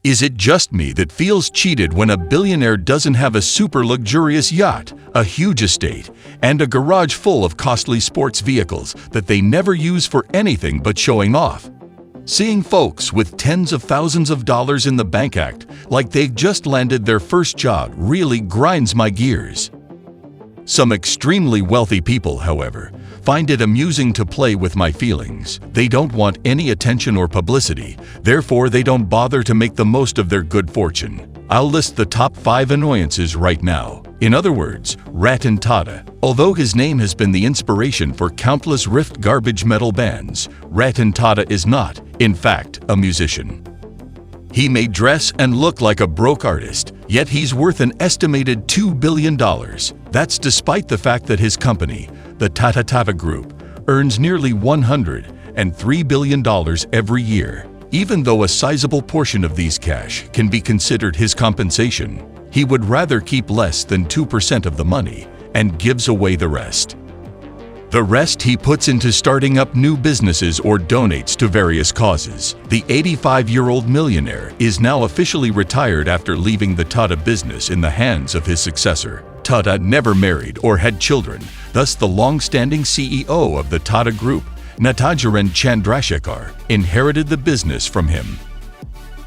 Is it just me that feels cheated when a billionaire doesn't have a super luxurious yacht, a huge estate, and a garage full of costly sports vehicles that they never use for anything but showing off? Seeing folks with tens of thousands of dollars in the bank act like they've just landed their first job really grinds my gears. Some extremely wealthy people, however, find it amusing to play with my feelings. They don't want any attention or publicity, therefore they don't bother to make the most of their good fortune. I'll list the top 5 annoyances right now. In other words, RATAN TATA. Although his name has been the inspiration for countless riffed garbage metal bands, RATAN TATA is not, in fact, a musician. He may dress and look like a broke artist, yet he's worth an estimated $2 billion. That's despite the fact that his company, the TATA Group, earns nearly $103 billion every year. Even though a sizable portion of these cash can be considered his compensation, he would rather keep less than 2% of the money and gives away the rest. The rest he puts into starting up new businesses or donates to various causes. The 85-year-old millionaire is now officially retired after leaving the TATA business in the hands of his successor. TATA never married or had children, thus the long-standing CEO of the TATA Group, Natarajan Chandrasekhar, inherited the business from him.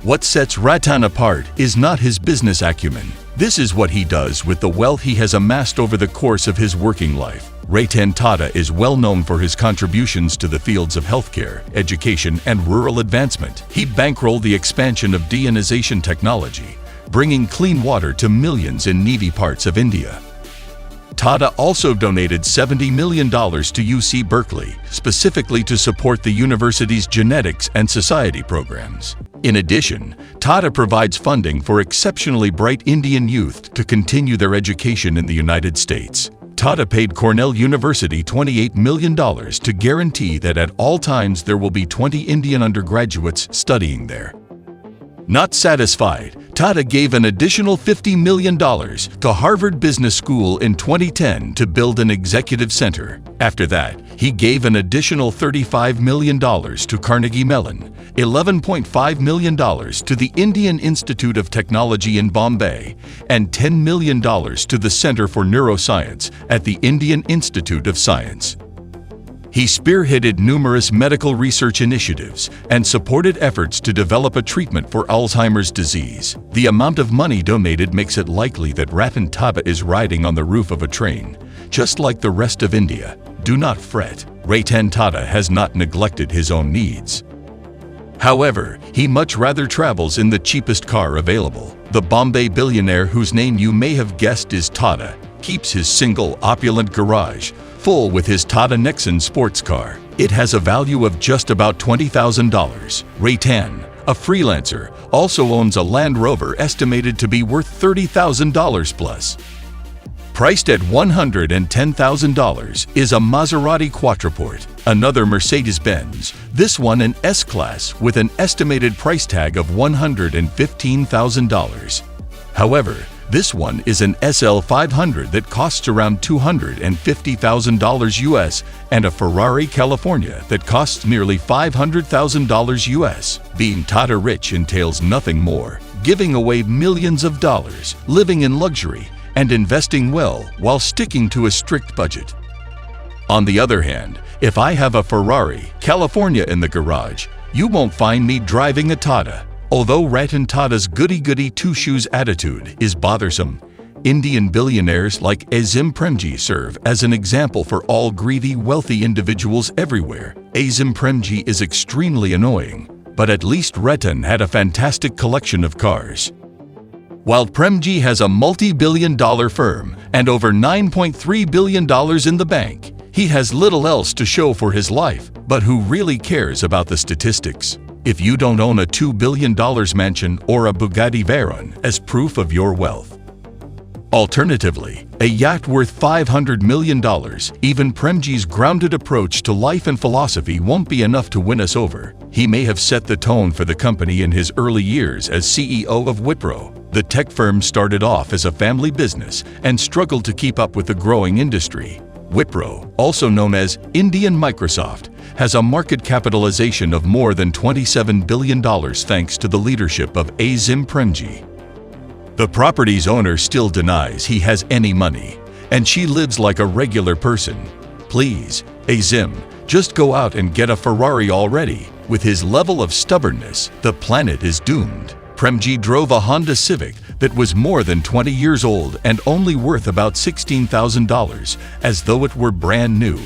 What sets RATAN apart is not his business acumen. This is what he does with the wealth he has amassed over the course of his working life. RATAN TATA is well known for his contributions to the fields of healthcare, education, and rural advancement. He bankrolled the expansion of deionization technology, bringing clean water to millions in needy parts of India. TATA also donated $70 million to UC Berkeley, specifically to support the university's genetics and society programs. In addition, TATA provides funding for exceptionally bright Indian youth to continue their education in the United States. TATA paid Cornell University $28 million to guarantee that at all times there will be 20 Indian undergraduates studying there. Not satisfied, TATA gave an additional $50 million to Harvard Business School in 2010 to build an executive center. After that, he gave an additional $35 million to Carnegie Mellon, $11.5 million to the Indian Institute of Technology in Bombay, and $10 million to the Center for Neuroscience at the Indian Institute of Science. He spearheaded numerous medical research initiatives and supported efforts to develop a treatment for Alzheimer's disease. The amount of money donated makes it likely that RATAN TATA is riding on the roof of a train, just like the rest of India. Do not fret, RATAN TATA has not neglected his own needs. However, he much rather travels in the cheapest car available. The Bombay billionaire, whose name you may have guessed is TATA, keeps his single opulent garage full with his TATA Nexon sports car. It has a value of just about $20,000. RATAN, a freelancer, also owns a Land Rover estimated to be worth $30,000 plus. Priced at $110,000 is a Maserati Quattroporte, another Mercedes-Benz, this one an S-Class with an estimated price tag of $115,000. However, this one is an SL500 that costs around $250,000 US and a Ferrari California that costs nearly $500,000 US. Being TATA rich entails nothing more, giving away millions of dollars, living in luxury, and investing well while sticking to a strict budget. On the other hand, if I have a Ferrari California in the garage, you won't find me driving a TATA. Although RATAN TATA's goody-goody two-shoes attitude is bothersome, Indian billionaires like Azim Premji serve as an example for all greedy, wealthy individuals everywhere. Azim Premji is extremely annoying, but at least RATAN had a fantastic collection of cars. While Premji has a multi-billion-dollar firm and over $9.3 billion in the bank, he has little else to show for his life, but who really cares about the statistics? If you don't own a $2 billion mansion or a Bugatti Veyron as proof of your wealth. Alternatively, a yacht worth $500 million, even Premji's grounded approach to life and philosophy won't be enough to win us over. He may have set the tone for the company in his early years as CEO of WIPRO. The tech firm started off as a family business and struggled to keep up with the growing industry. WIPRO, also known as Indian Microsoft, has a market capitalization of more than $27 billion thanks to the leadership of Azim Premji. The property's owner still denies he has any money, and she lives like a regular person. Please, Azim, just go out and get a Ferrari already. With his level of stubbornness, the planet is doomed. Premji drove a Honda Civic that was more than 20 years old and only worth about $16,000, as though it were brand new.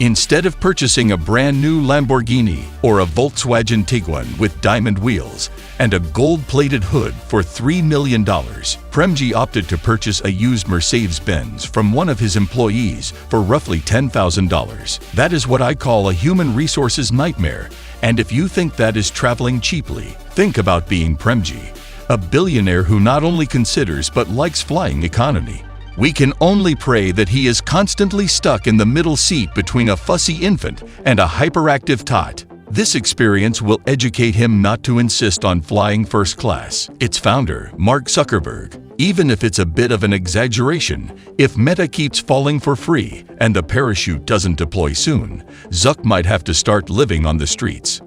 Instead of purchasing a brand new Lamborghini or a Volkswagen Tiguan with diamond wheels and a gold-plated hood for $3 million, Premji opted to purchase a used Mercedes-Benz from one of his employees for roughly $10,000. That is what I call a human resources nightmare, and if you think that is traveling cheaply, think about being Premji, a billionaire who not only considers but likes flying economy. We can only pray that he is constantly stuck in the middle seat between a fussy infant and a hyperactive tot. This experience will educate him not to insist on flying first class. Its founder, Mark Zuckerberg, even if it's a bit of an exaggeration, if Meta keeps falling for free and the parachute doesn't deploy soon, Zuck might have to start living on the streets.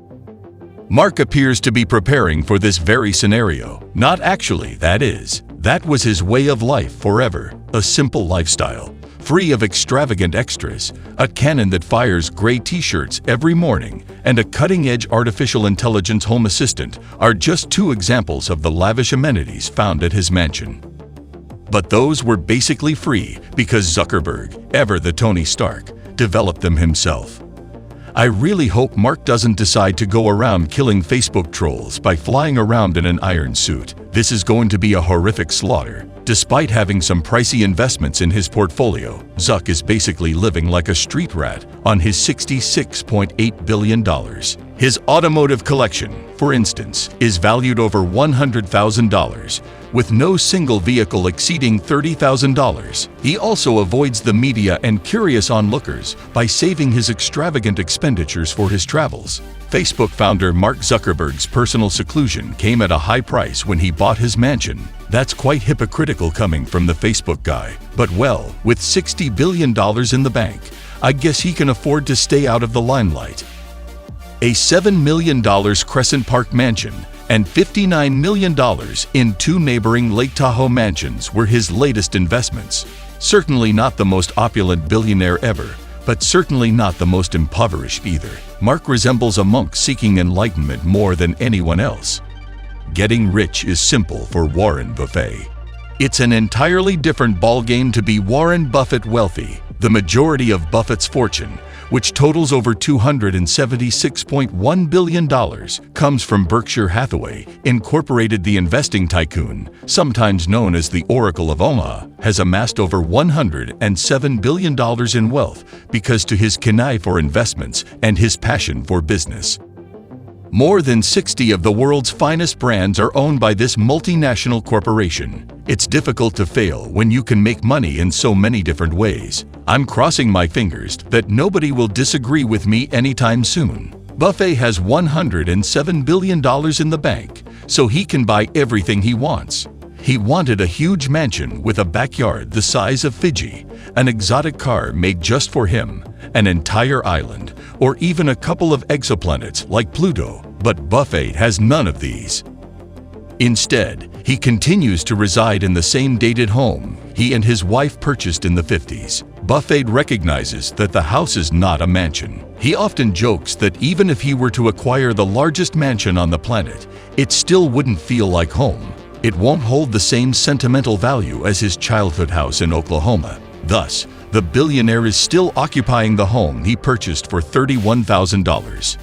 Mark appears to be preparing for this very scenario. Not actually, that is. That was his way of life forever, a simple lifestyle, free of extravagant extras, a cannon that fires gray t-shirts every morning, and a cutting-edge artificial intelligence home assistant are just two examples of the lavish amenities found at his mansion. But those were basically free because Zuckerberg, ever the Tony Stark, developed them himself. I really hope Mark doesn't decide to go around killing Facebook trolls by flying around in an iron suit. This is going to be a horrific slaughter. Despite having some pricey investments in his portfolio, Zuck is basically living like a street rat on his $66.8 billion. His automotive collection, for instance, is valued over $100,000, with no single vehicle exceeding $30,000. He also avoids the media and curious onlookers by saving his extravagant expenditures for his travels. Facebook founder Mark Zuckerberg's personal seclusion came at a high price when he bought his mansion. That's quite hypocritical coming from the Facebook guy. But well, with $60 billion in the bank, I guess he can afford to stay out of the limelight. A $7 million Crescent Park mansion and $59 million in two neighboring Lake Tahoe mansions were his latest investments. Certainly not the most opulent billionaire ever, but certainly not the most impoverished either. Mark resembles a monk seeking enlightenment more than anyone else. Getting rich is simple for Warren Buffett. It's an entirely different ballgame to be Warren Buffett wealthy. The majority of Buffett's fortune, which totals over $276.1 billion, comes from Berkshire Hathaway, Incorporated. The investing tycoon, sometimes known as the Oracle of Omaha, has amassed over $107 billion in wealth because to his canaille for investments and his passion for business. More than 60 of the world's finest brands are owned by this multinational corporation. It's difficult to fail when you can make money in so many different ways. I'm crossing my fingers that nobody will disagree with me anytime soon. Buffett has $107 billion in the bank, so he can buy everything he wants. He wanted a huge mansion with a backyard the size of Fiji, an exotic car made just for him, an entire island, or even a couple of exoplanets like Pluto, but Buffett has none of these. Instead, he continues to reside in the same dated home he and his wife purchased in the 50s. Buffett recognizes that the house is not a mansion. He often jokes that even if he were to acquire the largest mansion on the planet, it still wouldn't feel like home. It won't hold the same sentimental value as his childhood house in Oklahoma. Thus, the billionaire is still occupying the home he purchased for $31,000.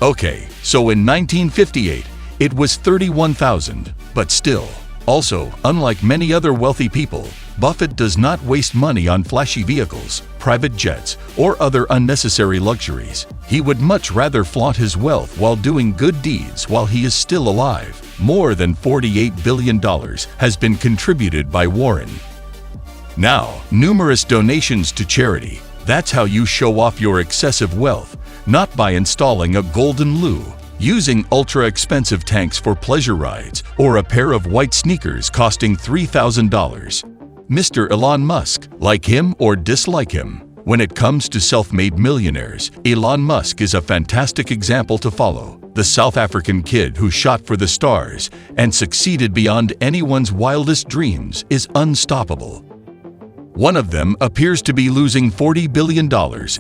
Okay, so in 1958, it was $31,000, but still. Also, unlike many other wealthy people, Buffett does not waste money on flashy vehicles, private jets, or other unnecessary luxuries. He would much rather flaunt his wealth while doing good deeds while he is still alive. More than $48 billion has been contributed by Warren. Now, numerous donations to charity. That's how you show off your excessive wealth, not by installing a golden loo, using ultra-expensive tanks for pleasure rides, or a pair of white sneakers costing $3,000. Mr. Elon Musk, like him or dislike him, When it comes to self-made millionaires, Elon Musk is a fantastic example to follow. The South African kid who shot for the stars and succeeded beyond anyone's wildest dreams is unstoppable. One of them appears to be losing $40 billion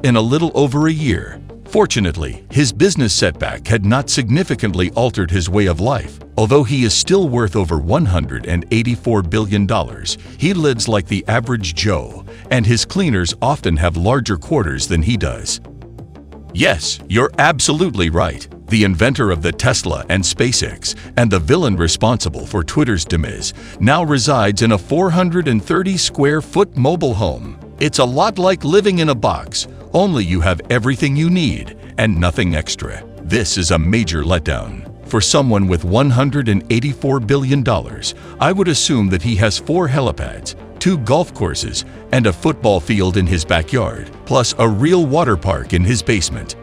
in a little over a year. Fortunately, his business setback had not significantly altered his way of life. Although he is still worth over $184 billion, he lives like the average Joe, and his cleaners often have larger quarters than he does. Yes, you're absolutely right. The inventor of the Tesla and SpaceX and the villain responsible for Twitter's demise now resides in a 430-square-foot mobile home. It's a lot like living in a box, only you have everything you need and nothing extra. This is a major letdown. For someone with $184 billion, I would assume that he has 4 helipads, 2 golf courses, and a football field in his backyard, plus a real water park in his basement.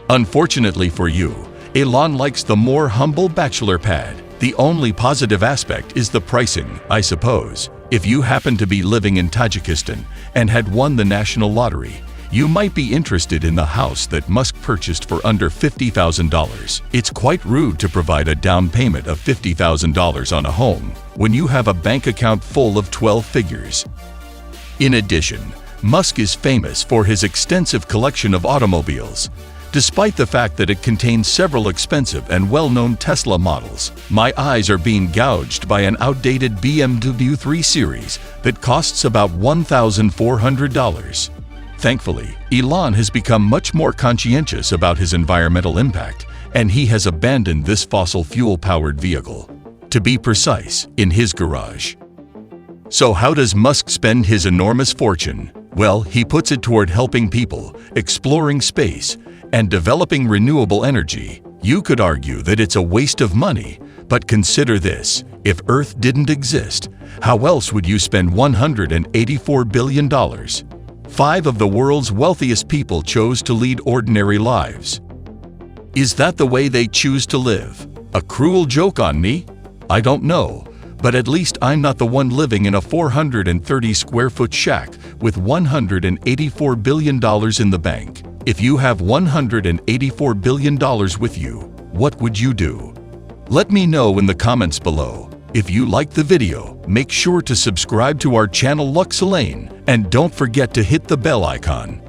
Unfortunately for you, Elon likes the more humble bachelor pad. The only positive aspect is the pricing, I suppose. If you happen to be living in Tajikistan and had won the national lottery, you might be interested in the house that Musk purchased for under $50,000. It's quite rude to provide a down payment of $50,000 on a home when you have a bank account full of 12 figures. In addition, Musk is famous for his extensive collection of automobiles. Despite the fact that it contains several expensive and well-known Tesla models, my eyes are being gouged by an outdated BMW 3 Series that costs about $1,400. Thankfully, Elon has become much more conscientious about his environmental impact, and he has abandoned this fossil fuel-powered vehicle. To be precise, in his garage. So how does Musk spend his enormous fortune? Well, he puts it toward helping people, exploring space, and developing renewable energy. You could argue that it's a waste of money, but consider this. If Earth didn't exist, how else would you spend $184 billion? 5 of the world's wealthiest people chose to lead ordinary lives. Is that the way they choose to live? A cruel joke on me? I don't know, but at least I'm not the one living in a 430-square-foot shack with $184 billion in the bank. If you have $184 billion with you, what would you do? Let me know in the comments below. If you liked the video, make sure to subscribe to our channel Luxe Lane and don't forget to hit the bell icon.